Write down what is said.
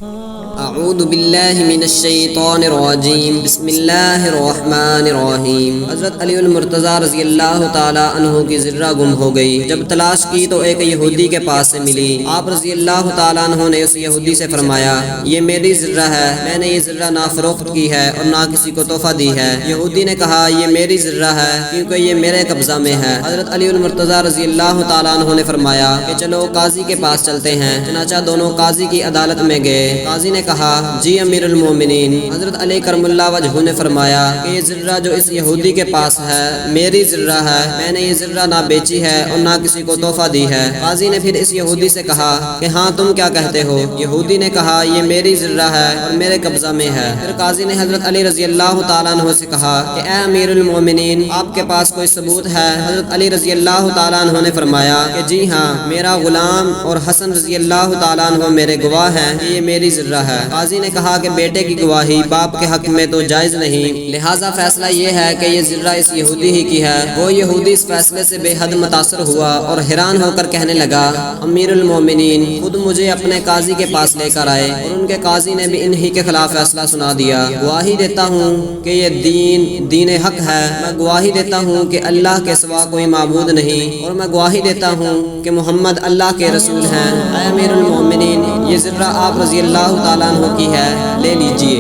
اعوذ باللہ من الشیطان الرجیم بسم اللہ الرحمن الرحیم۔ حضرت علی المرتضیٰ رضی اللہ تعالی عنہ کی ذرہ گم ہو گئی۔ جب تلاش کی تو ایک یہودی کے پاس سے ملی۔ آپ رضی اللہ تعالی عنہ نے اس یہودی سے فرمایا، یہ میری ذرہ ہے، میں نے یہ ذرہ نہ فروخت کی ہے اور نہ کسی کو تحفہ دی ہے۔ یہودی نے کہا، یہ میری ذرہ ہے کیونکہ یہ میرے قبضہ میں ہے۔ حضرت علی المرتضیٰ رضی اللہ تعالی عنہ نے فرمایا کہ چلو قاضی کے پاس چلتے ہیں۔ چنانچہ دونوں قاضی کی عدالت میں گئے۔ قاضی نے کہا، جی امیر المومنین۔ حضرت علی کرم اللہ وجہہ نے فرمایا کہ یہ ذرہ جو اس یہودی کے پاس ہے میری ذرہ ہے، میں نے یہ ذرہ نہ بیچی ہے اور نہ کسی کو تحفہ دی ہے۔ قاضی نے پھر اس یہودی سے کہا کہ ہاں تم کیا کہتے ہو؟ یہودی نے کہا، یہ میری ذرہ ہے اور میرے قبضہ میں ہے۔ پھر قاضی نے حضرت علی رضی اللہ تعالیٰ عنہ سے کہا کہ اے امیر المومنین، آپ کے پاس کوئی ثبوت ہے؟ حضرت علی رضی اللہ تعالیٰ عنہ نے فرمایا کہ جی ہاں، میرا غلام اور حسن رضی اللہ تعالیٰ عنہ میرے گواہ ہیں کہ یہ میری ذرہ ہے۔ قاضی نے کہا کہ بیٹے کی گواہی باپ کے حق میں تو جائز نہیں، لہٰذا فیصلہ یہ ہے کہ یہ ذرہ اس یہودی ہی کی ہے۔ وہ یہودی اس فیصلے سے بے حد متاثر ہوا اور حیران ہو کر کہنے لگا، امیر المومنین خود مجھے اپنے قاضی کے پاس لے کر آئے اور ان کے قاضی نے بھی انہی کے خلاف فیصلہ سنا دیا۔ گواہی دیتا ہوں کہ یہ دین حق ہے، میں گواہی دیتا ہوں کہ اللہ کے سوا کوئی معبود نہیں، اور میں گواہی دیتا ہوں کہ محمد اللہ کے رسول ہیں۔ اے امیر المومنین، یہ ذرہ آپ رضی اللہ تعالیٰ عنہ کی ہے، لے لیجئے۔